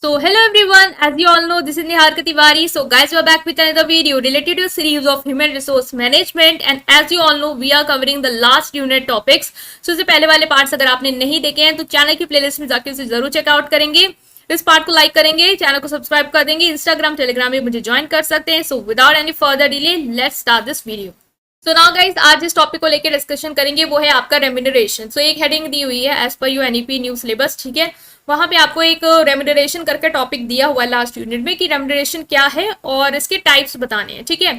So hello everyone, as you all know, this is Niharika Tiwari. So guys, we're back with another video related to a series of human resource management, and as you all know, we are covering the last unit topics. So इससे पहले वाले parts अगर आपने नहीं देखे हैं तो channel की प्लेलिस्ट में जाके उसे जरूर चेकआउट करेंगे। इस पार्ट को लाइक करेंगे, चैनल को सब्सक्राइब कर देंगे, इंस्टाग्राम टेलीग्राम में मुझे ज्वाइन कर सकते हैं। So without any further delay let's start this video. So now guys, आज जिस टॉपिक को लेकर डिस्कशन करेंगे वो है आपका रेम्यूनरेशन। सो एक हेडिंग दी हुई है as per you NEP new syllabus, ठीक है। वहां पे आपको एक रेम्यूनरेशन करके टॉपिक दिया हुआ है लास्ट यूनिट में कि रेम्यूनरेशन क्या है और इसके टाइप्स बताने हैं, ठीक है।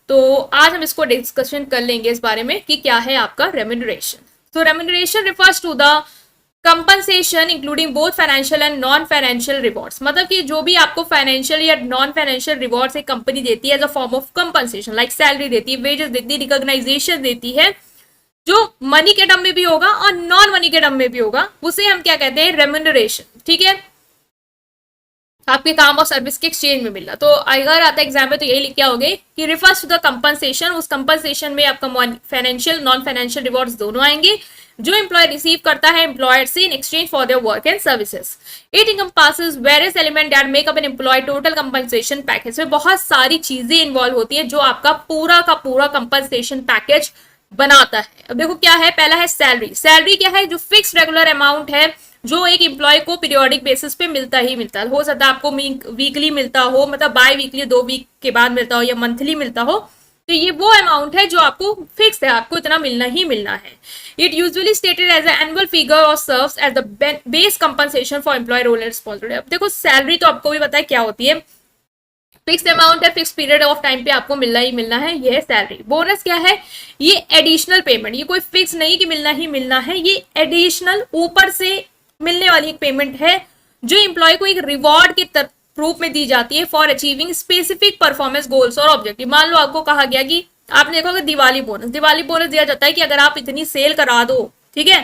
तो आज हम इसको डिस्कशन कर लेंगे इस बारे में कि क्या है आपका रेम्यूनरेशन। तो remuneration refers to the compensation including both financial and non financial rewards, मतलब कि जो भी आपको फाइनेंशियल या नॉन फाइनेंशियल रिवॉर्ड्स एक कंपनी देती है as a form of compensation, like salary देती है, वेजेस देती है, रिकॉग्नाइजेशन देती है, जो मनी के टर्म में भी होगा और नॉन मनी के टर्म में भी होगा, उसे हम क्या कहते हैं, रेम्यूनरेशन, ठीक है। आपके काम और सर्विस के एक्सचेंज में मिलना। तो अगर आता है एग्जाम में तो यही लिख के आओगे कि रिफर्स टू द कंपनसेशन। उस कंपनसेशन में आपका फाइनेंशियल नॉन फाइनेंशियल रिवॉर्ड्स दोनों आएंगे जो एम्प्लॉय रिसीव करता है एम्प्लॉयर से in exchange for their work and services. It encompasses various element that make up an employee total compensation package. में बहुत सारी चीजें इन्वॉल्व होती है जो आपका पूरा का पूरा कंपनसेशन पैकेज बनाता है। अब देखो क्या है, पहला है सैलरी। सैलरी क्या है, जो फिक्स रेगुलर अमाउंट है जो एक एम्प्लॉय को पीरियोडिक बेसिस पे मिलता ही मिलता है। हो सकता है आपको वीकली मिलता हो, मतलब बाय वीकली 2 वीक के बाद मिलता हो, या मंथली मिलता हो। तो ये वो अमाउंट है जो आपको फिक्स है, आपको इतना मिलना ही मिलना है। It usually stated as annual figure और serves as the base compensation for employ role and responsibility. अब देखो सैलरी तो आपको भी पता है क्या होती है, फिक्स अमाउंट है, फिक्स पीरियड ऑफ टाइम पे आपको मिलना ही मिलना है, ये है सैलरी। बोनस क्या है, ये एडिशनल पेमेंट, ये कोई फिक्स नहीं कि मिलना ही मिलना है, ये एडिशनल ऊपर से मिलने वाली एक पेमेंट है जो एम्प्लॉय को एक रिवॉर्ड के रूप में दी जाती है for achieving specific performance goals और ऑब्जेक्टिव। मान लो आपको कहा गया कि आपने देखा दिवाली बोनस दिया जाता है कि अगर आप इतनी सेल करा दो, ठीक है,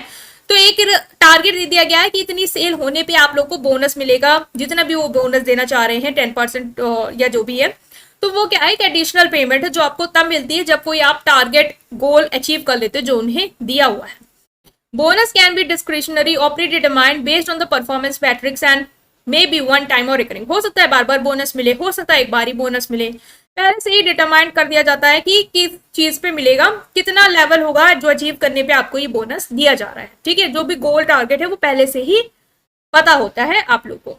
तो एक टारगेट दे दिया गया है कि इतनी सेल होने पे आप लोग को बोनस मिलेगा, जितना भी वो बोनस देना चाह रहे हैं 10% या जो भी है। तो वो क्या है, एक एडिशनल पेमेंट है जो आपको तब मिलती है जब कोई आप टारगेट गोल अचीव कर लेते हो जो उन्हें दिया हुआ है। बोनस कैन बी डिस्क्रिशनरी और pre determined based on the performance matrix and may be one time और रिकरिंग। हो सकता है बार बार बोनस मिले, हो सकता है एक बार ही बोनस मिले। पहले से ही डिटरमाइन कर दिया जाता है कि किस चीज पे मिलेगा, कितना लेवल होगा जो अचीव करने पे आपको ये बोनस दिया जा रहा है, ठीक है। जो भी गोल टारगेट है वो पहले से ही पता होता है आप लोग को।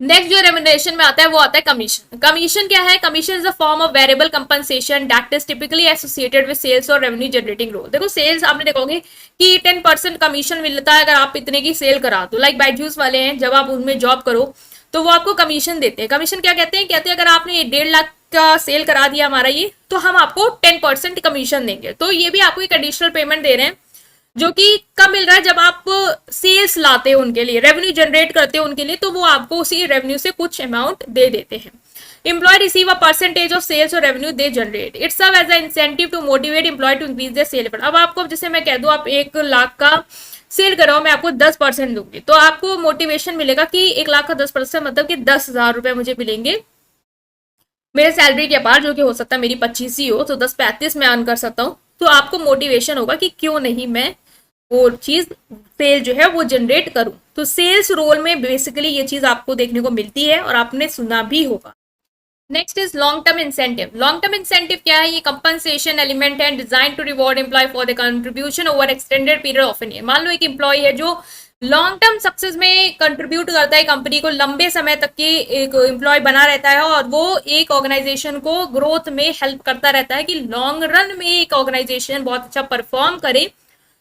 नेक्स्ट जो रेम्यूनरेशन में आता है वो आता है कमीशन। कमीशन क्या है, commission is a form of variable compensation that is typically associated with sales और रेवेन्यू जनरेटिंग रोल। देखो सेल्स आपने देखोगे कि 10% कमीशन मिलता है अगर आप इतने की सेल करा दो। लाइक बायजूस वाले हैं, जब आप उनमें जॉब करो तो वो आपको कमीशन देते हैं। कमीशन क्या कहते हैं, कहते हैं अगर आपने 1.5 लाख का सेल करा दिया हमारा ये, तो हम आपको 10% कमीशन देंगे। तो ये भी आपको एक एडिशनल पेमेंट दे रहे हैं जो कि कब मिल रहा है, जब आप सेल्स लाते हो उनके लिए, रेवेन्यू जनरेट करते हो उनके लिए, तो वो आपको उसी रेवेन्यू से कुछ अमाउंट दे देते हैं। Employ receive a percentage of sales और revenue they generate. It's serve as a incentive to motivate employ to increase their sale. अब आपको जैसे मैं कह दूं आप 1 लाख का सेल कराओ, मैं आपको 10% दूंगी, तो आपको मोटिवेशन मिलेगा कि 1 लाख का 10% मतलब कि 10,000 रुपए मुझे मिलेंगे मेरे सैलरी के पार, जो कि हो सकता है मेरी 25 ही हो, तो 10-35 में अर्न कर सकता हूँ। तो आपको मोटिवेशन होगा कि क्यों नहीं मैं वो चीज सेल जो है वो जनरेट करूं। तो सेल्स रोल में बेसिकली ये चीज आपको देखने को मिलती है और आपने सुना भी होगा। Next is long term incentive. Long term incentive क्या है, ये कंपनसेशन एलिमेंट है design to reward employee for the contribution over extended period of an year. मान लो एक एम्प्लॉय है जो लॉन्ग टर्म सक्सेस में कंट्रीब्यूट करता है कंपनी को, लंबे समय तक के एक एम्प्लॉय बना रहता है और वो एक ऑर्गेनाइजेशन को ग्रोथ में हेल्प करता रहता है कि लॉन्ग रन में एक ऑर्गेनाइजेशन बहुत अच्छा परफॉर्म करे।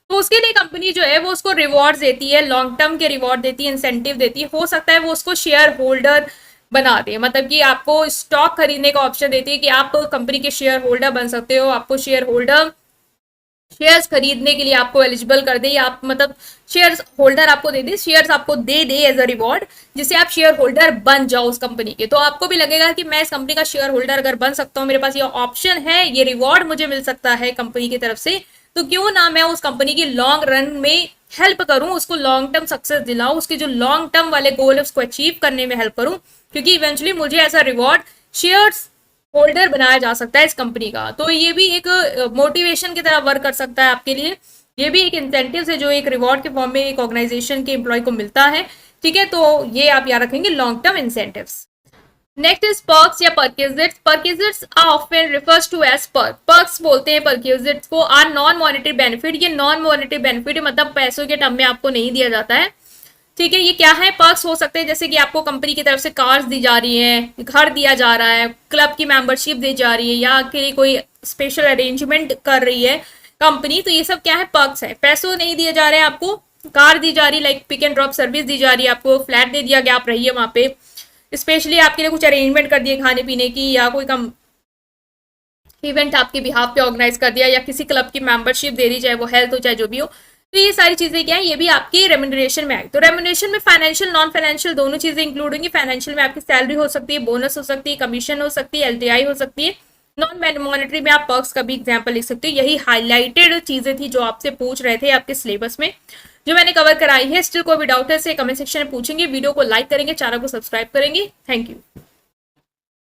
तो उसके लिए कंपनी जो है वो उसको रिवॉर्ड देती है, लॉन्ग टर्म के रिवॉर्ड देती है, इंसेंटिव देती है। हो सकता है वो उसको शेयर होल्डर बना दे, मतलब कि आपको स्टॉक खरीदने का ऑप्शन देती है कि आप कंपनी के शेयर होल्डर बन सकते हो, आपको शेयर होल्डर शेयर्स खरीदने के लिए आपको एलिजिबल कर दे, या आप मतलब शेयर्स होल्डर आपको दे दे, शेयर्स आपको दे दे एज अ रिवॉर्ड, जिससे आप शेयर होल्डर बन जाओ उस कंपनी के। तो आपको भी लगेगा कि मैं इस कंपनी का शेयर होल्डर अगर बन सकता हूँ, मेरे पास ये ऑप्शन है, ये रिवॉर्ड मुझे मिल सकता है कंपनी की तरफ से, तो क्यों ना मैं उस कंपनी की लॉन्ग रन में हेल्प करूं, उसको लॉन्ग टर्म सक्सेस दिलाऊं, उसके जो लॉन्ग टर्म वाले गोल है उसको अचीव करने में हेल्प करूं, क्योंकि इवेंचुअली मुझे ऐसा रिवॉर्ड शेयर्स होल्डर बनाया जा सकता है इस कंपनी का। तो ये भी एक मोटिवेशन की तरह वर्क कर सकता है आपके लिए। ये भी एक इंसेंटिव है जो एक रिवॉर्ड के फॉर्म में एक ऑर्गेनाइजेशन के एम्प्लॉय को मिलता है ठीक है, तो ये आप याद रखेंगे long term incentives. Next is perks या perquisites. Perquisites are often refers to as perk. Perks बोलते हैं परक्विजिट्स को। Are non monetary benefit. ये नॉन मॉनेटरी बेनिफिट मतलब पैसों के टर्म में आपको नहीं दिया जाता है। ठीक है, ये क्या है? पर्क्स हो सकते हैं जैसे कि आपको कंपनी की तरफ से कार्स दी जा रही है, घर दिया जा रहा है, क्लब की मेंबरशिप दी जा रही है, या कि कोई स्पेशल अरेंजमेंट कर रही है कंपनी, तो ये सब क्या है? पर्क्स है। पैसों नहीं दिए जा रहे हैं आपको, कार दी जा रही है, like pick and drop service दी जा रही है, आपको फ्लैट दे दिया गया, आप रहिए वहां पे, स्पेशली आपके लिए कुछ अरेंजमेंट कर दिए खाने पीने की, या कोई कम इवेंट आपके बिहाफ पे ऑर्गेनाइज कर दिया, या किसी क्लब की मेंबरशिप दे दी, चाहे वो हेल्थ हो चाहे जो भी हो। तो ये सारी चीजें क्या है? ये भी आपकी रेम्यूनरेशन में आएगी। तो रेम्यूनरेशन में फाइनेंशियल नॉन फाइनेंशियल दोनों चीजें इंक्लूड होंगी। फाइनेंशियल में आपकी सैलरी हो सकती है, बोनस हो सकती है, कमीशन हो सकती है, एलटीआई हो सकती है। नॉन मॉनेटरी में आप पर्क्स का भी एग्जाम्पल लिख सकते हो। यही हाईलाइटेड चीजें थी जो आपसे पूछ रहे थे आपके सिलेबस में, जो मैंने कवर कराई है। स्टिल कोई भी डाउट है से कमेंट सेक्शन में पूछेंगे। वीडियो को लाइक करेंगे, चैनल को सब्सक्राइब करेंगे। Thank you.